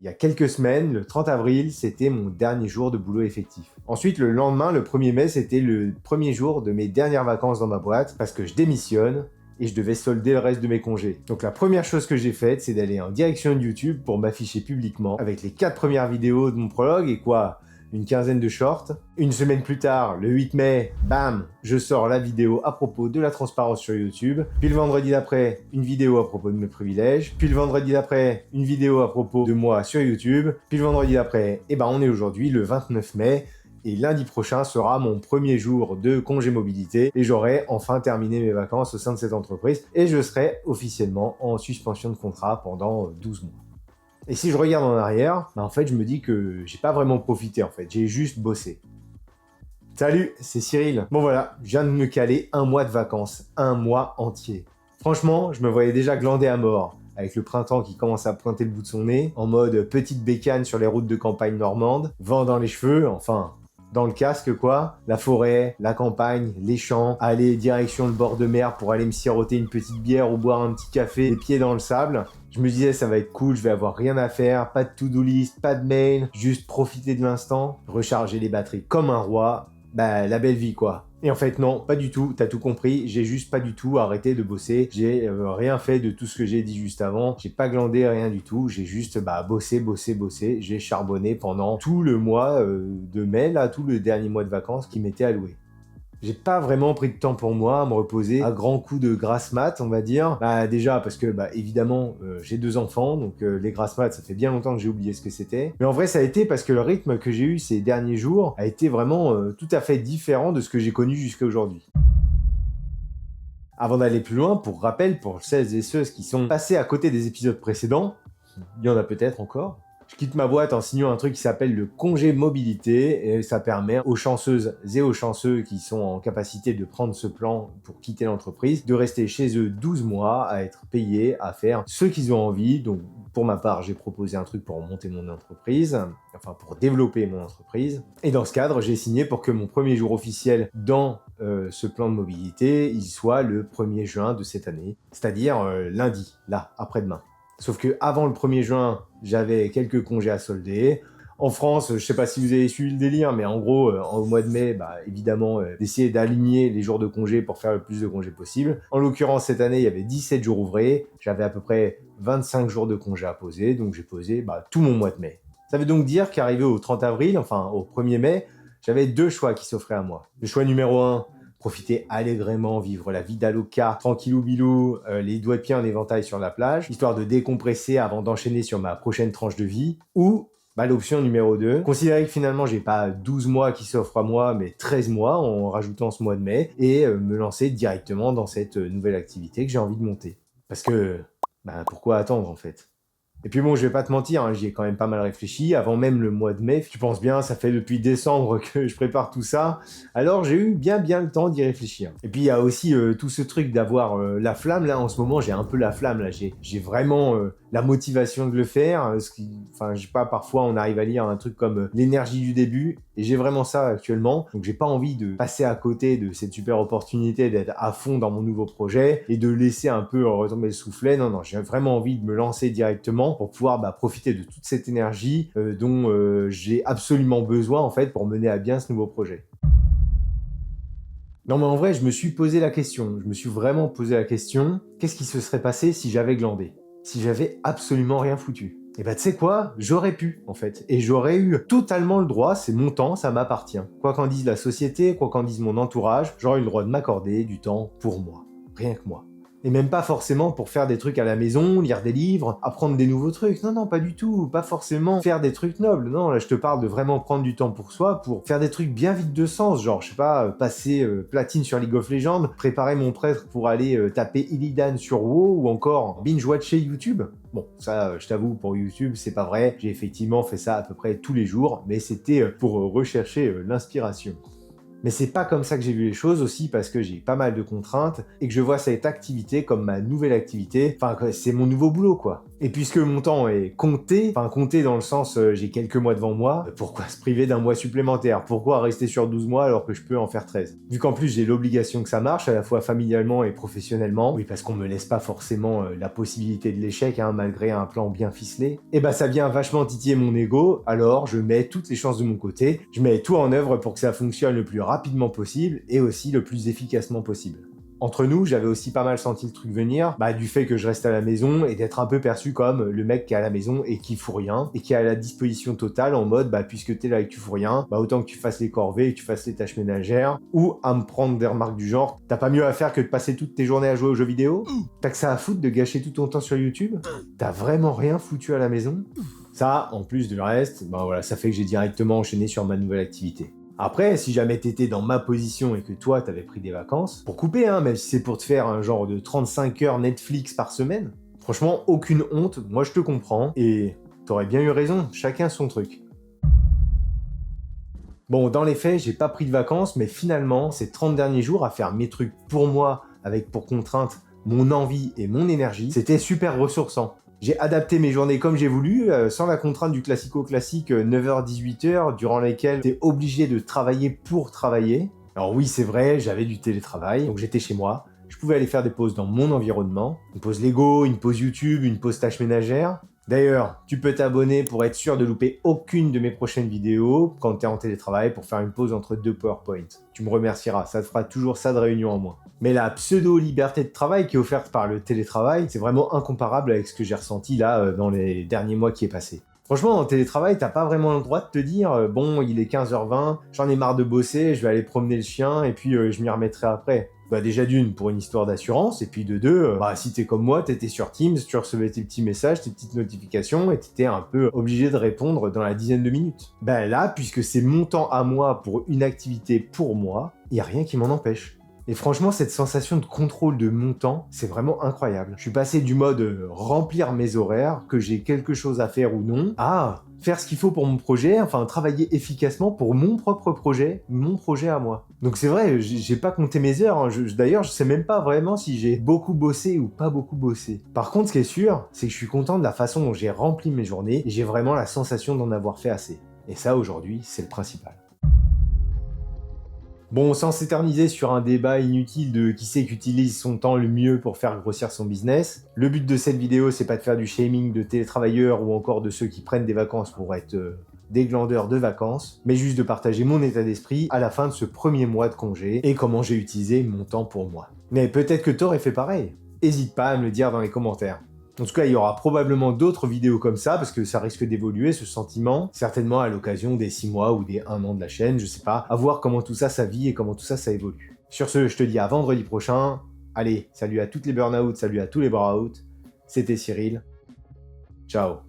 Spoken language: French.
Il y a quelques semaines, le 30 avril, c'était mon dernier jour de boulot effectif. Ensuite, le lendemain, le 1er mai, c'était le premier jour de mes dernières vacances dans ma boîte parce que je démissionne et je devais solder le reste de mes congés. Donc la première chose que j'ai faite, c'est d'aller en direction de YouTube pour m'afficher publiquement avec les 4 premières vidéos de mon prologue et quoi, une quinzaine de shorts. Une semaine plus tard, le 8 mai, bam, je sors la vidéo à propos de la transparence sur YouTube. Puis le vendredi d'après, une vidéo à propos de mes privilèges. Puis le vendredi d'après, une vidéo à propos de moi sur YouTube. Puis le vendredi d'après, on est aujourd'hui le 29 mai. Et lundi prochain sera mon premier jour de congé mobilité et j'aurai enfin terminé mes vacances au sein de cette entreprise et je serai officiellement en suspension de contrat pendant 12 mois. Et si je regarde en arrière, en fait, je me dis que j'ai pas vraiment profité, en fait. J'ai juste bossé. Salut, c'est Cyril. Bon voilà, je viens de me caler un mois de vacances. Un mois entier. Franchement, je me voyais déjà glander à mort. Avec le printemps qui commence à pointer le bout de son nez, en mode petite bécane sur les routes de campagne normandes, vent dans les cheveux, enfin... dans le casque quoi, la forêt, la campagne, les champs, aller direction le bord de mer pour aller me siroter une petite bière ou boire un petit café, les pieds dans le sable. Je me disais ça va être cool, je vais avoir rien à faire, pas de to-do list, pas de mail, juste profiter de l'instant, recharger les batteries comme un roi, la belle vie quoi. Et en fait non, pas du tout, t'as tout compris, j'ai juste pas du tout arrêté de bosser, j'ai rien fait de tout ce que j'ai dit juste avant, j'ai pas glandé rien du tout, j'ai juste bossé, j'ai charbonné pendant tout le mois de mai, là, tout le dernier mois de vacances qui m'était alloué. J'ai pas vraiment pris de temps pour moi à me reposer à grands coups de grasse mat, on va dire. Déjà parce que évidemment j'ai 2 enfants, donc les grasses mat ça fait bien longtemps que j'ai oublié ce que c'était. Mais en vrai ça a été parce que le rythme que j'ai eu ces derniers jours a été vraiment tout à fait différent de ce que j'ai connu jusqu'à aujourd'hui. Avant d'aller plus loin, pour rappel, pour celles et ceux qui sont passés à côté des épisodes précédents, il y en a peut-être encore, je quitte ma boîte en signant un truc qui s'appelle le congé mobilité et ça permet aux chanceuses et aux chanceux qui sont en capacité de prendre ce plan pour quitter l'entreprise de rester chez eux 12 mois à être payés à faire ce qu'ils ont envie. Donc pour ma part, j'ai proposé un truc pour monter mon entreprise, enfin pour développer mon entreprise. Et dans ce cadre, j'ai signé pour que mon premier jour officiel dans ce plan de mobilité, il soit le 1er juin de cette année, c'est-à-dire lundi, là, après-demain. Sauf que avant le 1er juin, j'avais quelques congés à solder. En France, je sais pas si vous avez suivi le délire, mais en gros, au mois de mai, évidemment, d'essayer d'aligner les jours de congés pour faire le plus de congés possible. En l'occurrence, cette année, il y avait 17 jours ouvrés. J'avais à peu près 25 jours de congés à poser, donc j'ai posé tout mon mois de mai. Ça veut donc dire qu'arrivé au 30 avril, enfin au 1er mai, j'avais 2 choix qui s'offraient à moi. Le choix numéro 1, profiter allègrement, vivre la vie d'Aloca, tranquillou bilou, les doigts de pied en éventail sur la plage, histoire de décompresser avant d'enchaîner sur ma prochaine tranche de vie, ou l'option numéro 2, considérer que finalement j'ai pas 12 mois qui s'offrent à moi, mais 13 mois en rajoutant ce mois de mai, et me lancer directement dans cette nouvelle activité que j'ai envie de monter. Parce que, pourquoi attendre en fait ? Et puis bon, je vais pas te mentir, j'y ai quand même pas mal réfléchi, avant même le mois de mai. Tu penses bien, ça fait depuis décembre que je prépare tout ça. Alors j'ai eu bien le temps d'y réfléchir. Et puis il y a aussi tout ce truc d'avoir la flamme, là en ce moment j'ai un peu la flamme, là j'ai vraiment la motivation de le faire. Je sais pas, parfois on arrive à lire un truc comme l'énergie du début, et j'ai vraiment ça actuellement. Donc j'ai pas envie de passer à côté de cette super opportunité d'être à fond dans mon nouveau projet, et de laisser un peu retomber le soufflet. Non, j'ai vraiment envie de me lancer directement pour pouvoir profiter de toute cette énergie dont j'ai absolument besoin en fait pour mener à bien ce nouveau projet. Non mais en vrai, je me suis posé la question, je me suis vraiment posé la question, qu'est-ce qui se serait passé si j'avais glandé ? Si j'avais absolument rien foutu ? Et tu sais quoi ? J'aurais pu, en fait. Et j'aurais eu totalement le droit, c'est mon temps, ça m'appartient. Quoi qu'en dise la société, quoi qu'en dise mon entourage, j'aurais eu le droit de m'accorder du temps pour moi. Rien que moi. Et même pas forcément pour faire des trucs à la maison, lire des livres, apprendre des nouveaux trucs. Non, pas du tout. Pas forcément faire des trucs nobles. Non, là, je te parle de vraiment prendre du temps pour soi, pour faire des trucs bien vides de sens. Genre, je sais pas, passer platine sur League of Legends, préparer mon prêtre pour aller taper Illidan sur WoW, ou encore binge-watcher YouTube. Bon, ça, je t'avoue, pour YouTube, c'est pas vrai. J'ai effectivement fait ça à peu près tous les jours, mais c'était pour rechercher l'inspiration. Mais c'est pas comme ça que j'ai vu les choses aussi parce que j'ai pas mal de contraintes et que je vois cette activité comme ma nouvelle activité. Enfin, c'est mon nouveau boulot, quoi. Et puisque mon temps est compté, enfin compté dans le sens j'ai quelques mois devant moi, pourquoi se priver d'un mois supplémentaire? Pourquoi rester sur 12 mois alors que je peux en faire 13? Vu qu'en plus j'ai l'obligation que ça marche, à la fois familialement et professionnellement, oui parce qu'on me laisse pas forcément la possibilité de l'échec, hein, malgré un plan bien ficelé, et bah ça vient vachement titiller mon ego, alors je mets toutes les chances de mon côté, je mets tout en œuvre pour que ça fonctionne le plus rapidement possible et aussi le plus efficacement possible. Entre nous, j'avais aussi pas mal senti le truc venir, du fait que je reste à la maison et d'être un peu perçu comme le mec qui est à la maison et qui fout rien, et qui est à la disposition totale en mode, puisque t'es là et que tu fous rien, autant que tu fasses les corvées et que tu fasses les tâches ménagères, ou à me prendre des remarques du genre, t'as pas mieux à faire que de passer toutes tes journées à jouer aux jeux vidéo? T'as que ça à foutre de gâcher tout ton temps sur YouTube? T'as vraiment rien foutu à la maison? Ça, en plus du reste, voilà, ça fait que j'ai directement enchaîné sur ma nouvelle activité. Après, si jamais t'étais dans ma position et que toi t'avais pris des vacances, pour couper, même si c'est pour te faire un genre de 35 heures Netflix par semaine, franchement, aucune honte, moi je te comprends, et t'aurais bien eu raison, chacun son truc. Bon, dans les faits, j'ai pas pris de vacances, mais finalement, ces 30 derniers jours à faire mes trucs pour moi, avec pour contrainte mon envie et mon énergie, c'était super ressourçant. J'ai adapté mes journées comme j'ai voulu, sans la contrainte du classico-classique 9h-18h, durant lesquelles t'es obligé de travailler pour travailler. Alors oui, c'est vrai, j'avais du télétravail, donc j'étais chez moi, je pouvais aller faire des pauses dans mon environnement, une pause Lego, une pause YouTube, une pause tâches ménagères. D'ailleurs, tu peux t'abonner pour être sûr de louper aucune de mes prochaines vidéos quand t'es en télétravail pour faire une pause entre deux PowerPoint. Tu me remercieras, ça te fera toujours ça de réunion en moins. Mais la pseudo-liberté de travail qui est offerte par le télétravail, c'est vraiment incomparable avec ce que j'ai ressenti là dans les derniers mois qui est passé. Franchement, en télétravail, t'as pas vraiment le droit de te dire bon, il est 15h20, j'en ai marre de bosser, je vais aller promener le chien et puis je m'y remettrai après. Déjà d'une, pour une histoire d'assurance, et puis de deux, si t'es comme moi, t'étais sur Teams, tu recevais tes petits messages, tes petites notifications, et t'étais un peu obligé de répondre dans la dizaine de minutes. Là, puisque c'est mon temps à moi pour une activité pour moi, y a rien qui m'en empêche. Et franchement, cette sensation de contrôle de mon temps, c'est vraiment incroyable. Je suis passé du mode remplir mes horaires, que j'ai quelque chose à faire ou non, à faire ce qu'il faut pour mon projet, enfin travailler efficacement pour mon propre projet, mon projet à moi. Donc c'est vrai, j'ai pas compté mes heures, hein. D'ailleurs je sais même pas vraiment si j'ai beaucoup bossé ou pas beaucoup bossé. Par contre ce qui est sûr, c'est que je suis content de la façon dont j'ai rempli mes journées, et j'ai vraiment la sensation d'en avoir fait assez. Et ça aujourd'hui, c'est le principal. Bon, sans s'éterniser sur un débat inutile de qui c'est qu'utilise son temps le mieux pour faire grossir son business, le but de cette vidéo, c'est pas de faire du shaming de télétravailleurs ou encore de ceux qui prennent des vacances pour être des glandeurs de vacances, mais juste de partager mon état d'esprit à la fin de ce premier mois de congé et comment j'ai utilisé mon temps pour moi. Mais peut-être que t'aurais fait pareil. Hésite pas à me le dire dans les commentaires. En tout cas, il y aura probablement d'autres vidéos comme ça, parce que ça risque d'évoluer, ce sentiment, certainement à l'occasion des 6 mois ou des 1 an de la chaîne, je sais pas, à voir comment tout ça vit et comment tout ça évolue. Sur ce, je te dis à vendredi prochain. Allez, salut à toutes les burn-out, salut à tous les bore-out. C'était Cyril. Ciao.